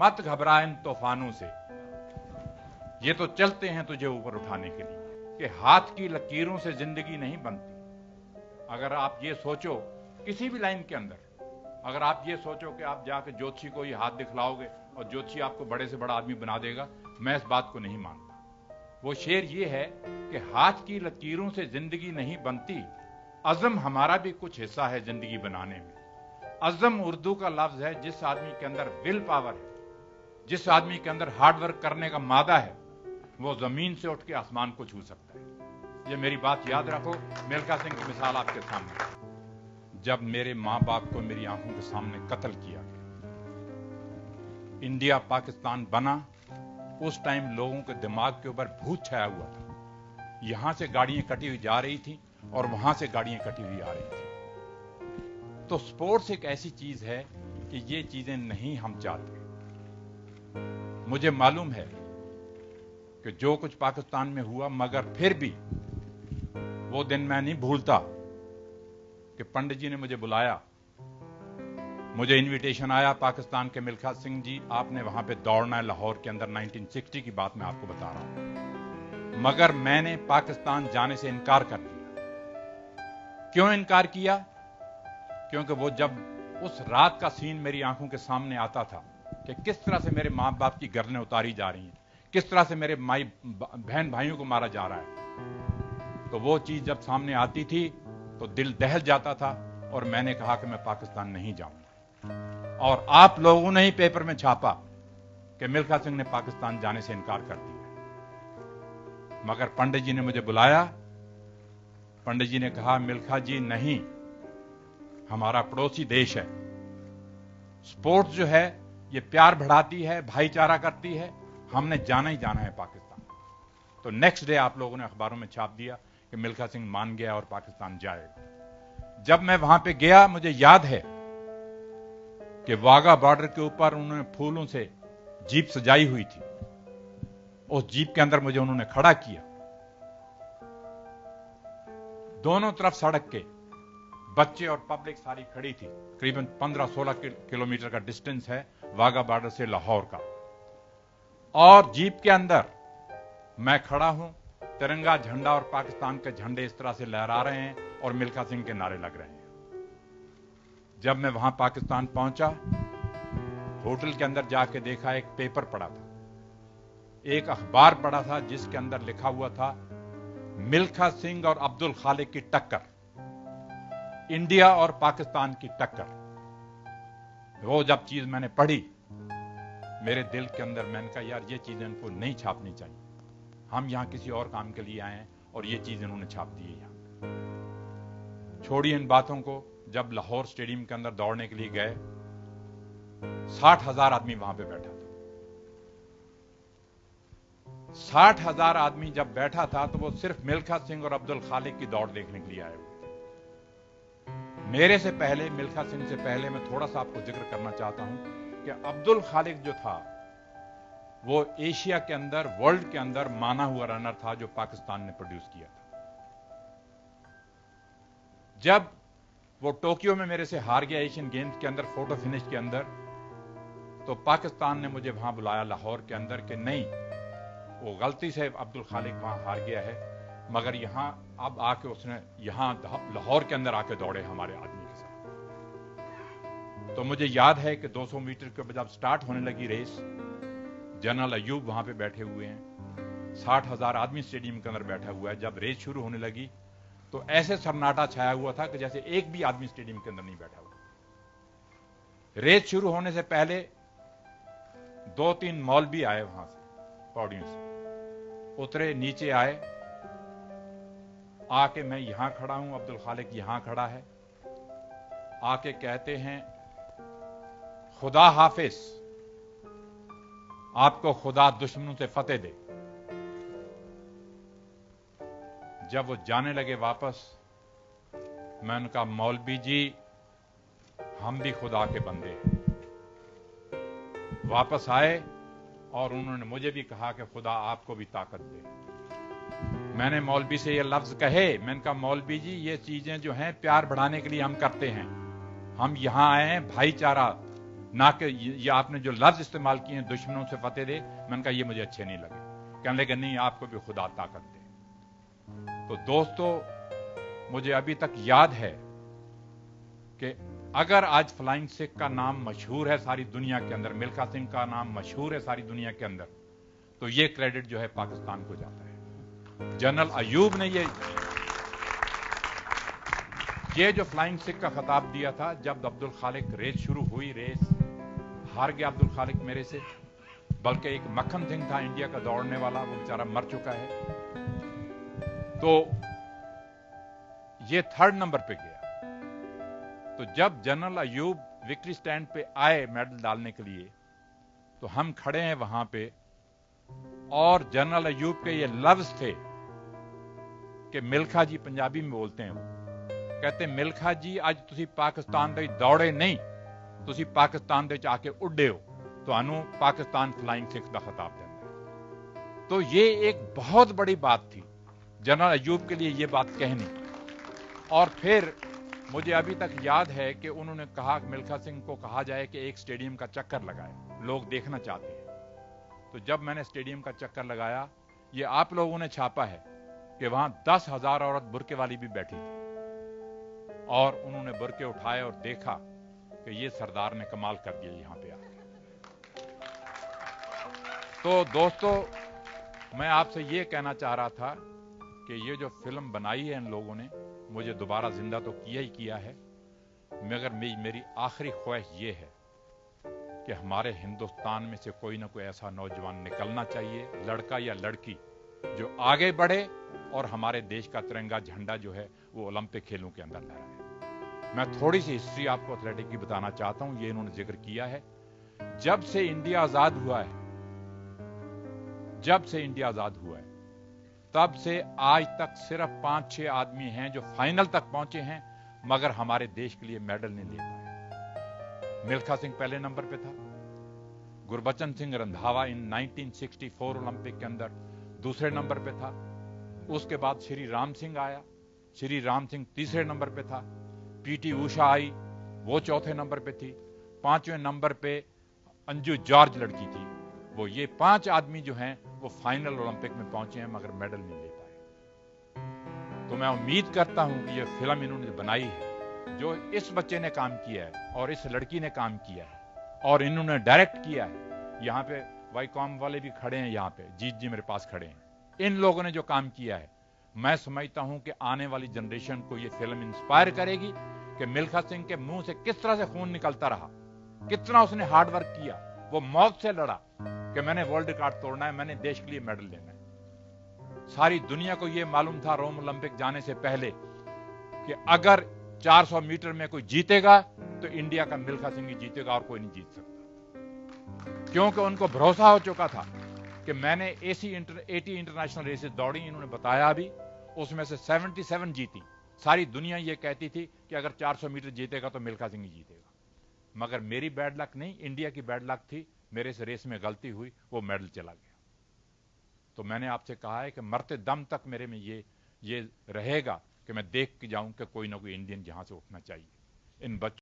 मत घबरा इन तूफानों से, ये तो चलते हैं तुझे ऊपर उठाने के लिए, कि हाथ की लकीरों से जिंदगी नहीं बनती। अगर आप ये सोचो किसी भी लाइन के अंदर, अगर आप ये सोचो कि आप जाके ज्योतिषी को ये हाथ दिखलाओगे और ज्योतिषी आपको बड़े से बड़ा आदमी बना देगा, मैं इस बात को नहीं मानता। वो शेर ये है कि हाथ की लकीरों से जिंदगी नहीं बनती, अज़म हमारा भी कुछ हिस्सा है जिंदगी बनाने में। अज़म उर्दू का लफ्ज है जिस आदमी के अंदर विल पावर है, जिस आदमी के अंदर हार्ड वर्क करने का मादा है, वो जमीन से उठ के आसमान को छू सकता है। ये मेरी बात याद रखो। मिल्खा सिंह की मिसाल आपके सामने। जब मेरे मां बाप को मेरी आंखों के सामने कत्ल किया गया, इंडिया पाकिस्तान बना, उस टाइम लोगों के दिमाग के ऊपर भूत छाया हुआ था। यहां से गाड़ियां कटी हुई जा रही थी और वहां से गाड़ियां कटी हुई आ रही थी। तो स्पोर्ट्स एक ऐसी चीज है कि ये चीजें नहीं हम चाहते। मुझे मालूम है कि जो कुछ पाकिस्तान में हुआ, मगर फिर भी वो दिन मैं नहीं भूलता कि पंडित जी ने मुझे बुलाया, मुझे इनविटेशन आया पाकिस्तान के मिल्खा सिंह जी, आपने वहां पे दौड़ना है लाहौर के अंदर। 1960 की बात मैं आपको बता रहा हूं, मगर मैंने पाकिस्तान जाने से इनकार कर दिया। क्यों इनकार किया? क्योंकि वो जब उस रात का सीन मेरी आंखों के सामने आता था कि किस तरह से मेरे मां बाप की गर्दनें उतारी जा रही हैं, किस तरह से मेरे बहन भाइयों को मारा जा रहा है, तो वो चीज जब सामने आती थी तो दिल दहल जाता था और मैंने कहा कि मैं पाकिस्तान नहीं जाऊंगा। और आप लोगों ने ही पेपर में छापा कि मिल्खा सिंह ने पाकिस्तान जाने से इनकार कर दिया। मगर पंडित जी ने मुझे बुलाया, पंडित जी ने कहा मिल्खा जी नहीं, हमारा पड़ोसी देश है, स्पोर्ट्स जो है ये प्यार बढ़ाती है, भाईचारा करती है, हमने जाना ही जाना है पाकिस्तान। तो नेक्स्ट डे आप लोगों ने अखबारों में छाप दिया कि मिल्खा सिंह मान गया और पाकिस्तान जाएगा। जब मैं वहां पे गया, मुझे याद है कि वाघा बॉर्डर के ऊपर उन्होंने फूलों से जीप सजाई हुई थी। उस जीप के अंदर मुझे उन्होंने खड़ा किया, दोनों तरफ सड़क के बच्चे और पब्लिक सारी खड़ी थी। करीबन 15-16 किलोमीटर का डिस्टेंस है वाघा बॉर्डर से लाहौर का, और जीप के अंदर मैं खड़ा हूं, तिरंगा झंडा और पाकिस्तान के झंडे इस तरह से लहरा रहे हैं और मिल्खा सिंह के नारे लग रहे हैं। जब मैं वहां पाकिस्तान पहुंचा, होटल के अंदर जाके देखा, एक पेपर पड़ा था, एक अखबार पड़ा था जिसके अंदर लिखा हुआ था मिल्खा सिंह और अब्दुल खालिक की टक्कर, इंडिया और पाकिस्तान की टक्कर। वो जब चीज मैंने पढ़ी, मेरे दिल के अंदर मैंने कहा यार ये चीजें इनको नहीं छापनी चाहिए, हम यहां किसी और काम के लिए आए हैं और ये चीज इन्होंने छाप दी है यहां। छोड़िए इन बातों को। जब लाहौर स्टेडियम के अंदर दौड़ने के लिए गए, 60,000 आदमी वहां पे बैठा था। 60,000 आदमी जब बैठा था तो वो सिर्फ मिल्खा सिंह और अब्दुल खालिक की दौड़ देखने के लिए आए हुए थे। मेरे से पहले, मिल्खा सिंह से पहले, मैं थोड़ा सा आपको जिक्र करना चाहता हूं कि अब्दुल खालिक जो था वो एशिया के अंदर, वर्ल्ड के अंदर माना हुआ रनर था जो पाकिस्तान ने प्रोड्यूस किया था। जब वो टोक्यो में मेरे से हार गया एशियन गेम्स के अंदर, फोटो फिनिश के अंदर, तो पाकिस्तान ने मुझे वहां बुलाया लाहौर के अंदर कि नहीं, वो गलती से अब्दुल खालिक वहां हार गया है, मगर यहां अब आके उसने यहां लाहौर के अंदर आके दौड़े हमारे आदमी के साथ। तो मुझे याद है कि 200 मीटर के जब स्टार्ट होने लगी रेस, जनरल अयूब वहां पे बैठे हुए हैं, 60,000 आदमी स्टेडियम के अंदर बैठा हुआ है। जब रेस शुरू होने लगी तो ऐसे सन्नाटा छाया हुआ था कि जैसे एक भी आदमी स्टेडियम के अंदर नहीं बैठा हुआ। रेस शुरू होने से पहले 2-3 मौलवी आए वहां से, पौड़ियों से उतरे, नीचे आए, आके मैं यहां खड़ा हूं, अब्दुल खालिक यहां खड़ा है, आके कहते हैं खुदा हाफिज, आपको खुदा दुश्मनों से फतेह दे। जब वो जाने लगे वापस, मैं उनका मौलवी जी हम भी खुदा के बंदे हैं। वापस आए और उन्होंने मुझे भी कहा कि खुदा आपको भी ताकत दे। मैंने मौलवी से ये लफ्ज कहे, मैंने कहा मौलवी जी ये चीजें जो हैं प्यार बढ़ाने के लिए हम करते हैं, हम यहां आए हैं भाईचारा ना कि ये आपने जो लफ्ज इस्तेमाल किए हैं दुश्मनों से फतेह दे, मैंने कहा ये मुझे अच्छे नहीं लगे। कहने लगे नहीं, आपको भी खुदा ताकत दे। तो दोस्तों, मुझे अभी तक याद है कि अगर आज फ्लाइंग सिख का नाम मशहूर है सारी दुनिया के अंदर, मिल्खा सिंह का नाम मशहूर है सारी दुनिया के अंदर, तो ये क्रेडिट जो है पाकिस्तान को जाता है। जनरल अयूब ने ये जो फ्लाइंग सिख का खिताब दिया था, जब अब्दुल खालिक रेस शुरू हुई, रेस हार गया अब्दुल खालिक मेरे से, बल्कि एक मक्खन सिंह था इंडिया का दौड़ने वाला, वो बेचारा मर चुका है, तो ये 3rd नंबर पे गया। तो जब जनरल अयूब विक्ट्री स्टैंड पे आए मेडल डालने के लिए, तो हम खड़े हैं वहां पे, और जनरल अयूब के ये लफ्ज थे कि मिल्खा जी, पंजाबी में बोलते हैं वो, कहते मिल्खा जी आज तुसी पाकिस्तान दे दौड़े नहीं, तुसी पाकिस्तान दे आके उड्डे हो, तो पाकिस्तान फ्लाइंग सिख का खिताब देना है। तो ये एक बहुत बड़ी बात थी जनरल अयूब के लिए, ये बात कहनी। और फिर मुझे अभी तक याद है कि उन्होंने कहा कि मिल्खा सिंह को कहा जाए कि एक स्टेडियम का चक्कर लगाए, लोग देखना चाहते हैं। तो जब मैंने स्टेडियम का चक्कर लगाया, ये आप लोगों ने छापा है कि वहां 10,000 औरत बुरके वाली भी बैठी थी, और उन्होंने बुरके उठाए और देखा कि ये सरदार ने कमाल कर दिया यहां पे आके। तो दोस्तों, मैं आपसे ये कहना चाह रहा था कि ये जो फिल्म बनाई है इन लोगों ने, मुझे दोबारा जिंदा तो किया ही किया है, मगर मेरी आखिरी ख्वाहिश ये है कि हमारे हिंदुस्तान में से कोई ना कोई ऐसा नौजवान निकलना चाहिए, लड़का या लड़की, जो आगे बढ़े और हमारे देश का तिरंगा झंडा जो है वो ओलंपिक खेलों के अंदर लहराए। मैं थोड़ी सी हिस्ट्री आपको एथलेटिक की बताना चाहता हूं, ये इन्होंने जिक्र किया है। जब से इंडिया आजाद हुआ है, तब से आज तक सिर्फ 5-6 आदमी हैं जो फाइनल तक पहुंचे हैं, मगर हमारे देश के लिए मेडल नहीं ले पाए। मिल्खा सिंह पहले नंबर पे था, गुरबचन सिंह रंधावा इन 1964 ओलंपिक के अंदर दूसरे नंबर पे था, उसके बाद श्री राम सिंह आया, श्री राम सिंह तीसरे नंबर पे था, पीटी उषा आई, वो चौथे नंबर पे थी, 5वें नंबर पे अंजू जॉर्ज लड़की थी। वो ये 5 आदमी जो हैं वो फाइनल ओलंपिक में पहुंचे हैं, मगर मेडल नहीं ले पाए। तो मैं उम्मीद करता हूं कि ये फिल्म इन्होंने बनाई है, जो इस बच्चे ने काम किया है और इस लड़की ने काम किया है और इन्होंने डायरेक्ट किया है, यहाँ पे वाईकॉम वाले भी खड़े हैं, यहाँ पे जीत जी मेरे पास खड़े हैं, इन लोगों ने जो काम किया है, मैं समझता हूं कि आने वाली जनरेशन को ये फिल्म इंस्पायर करेगी कि मिल्खा सिंह के मुंह से किस तरह से खून निकलता रहा, कितना उसने हार्डवर्क किया, वो मौत से लड़ा कि मैंने वर्ल्ड रिकॉर्ड तोड़ना है, मैंने देश के लिए मेडल लेना है। सारी दुनिया को यह मालूम था रोम ओलंपिक जाने से पहले कि अगर 400 मीटर में कोई जीतेगा तो इंडिया का मिल्खा सिंह ही जीतेगा और कोई नहीं जीत सकता, क्योंकि उनको भरोसा हो चुका था कि मैंने 80 इंटरनेशनल रेसेस दौड़ी, इन्होंने बताया भी, उसमें से 77 जीती। सारी दुनिया ये कहती थी कि अगर 400 मीटर जीतेगा तो मिल्खा सिंह ही जीतेगा, मगर मेरी बैड लक नहीं, इंडिया की बैड लक थी, मेरे से रेस में गलती हुई, वो मेडल चला गया। तो मैंने आपसे कहा है कि मरते दम तक मेरे में ये रहेगा कि मैं देख के जाऊं कि कोई ना कोई इंडियन यहां से उठना चाहिए। इन बच्चों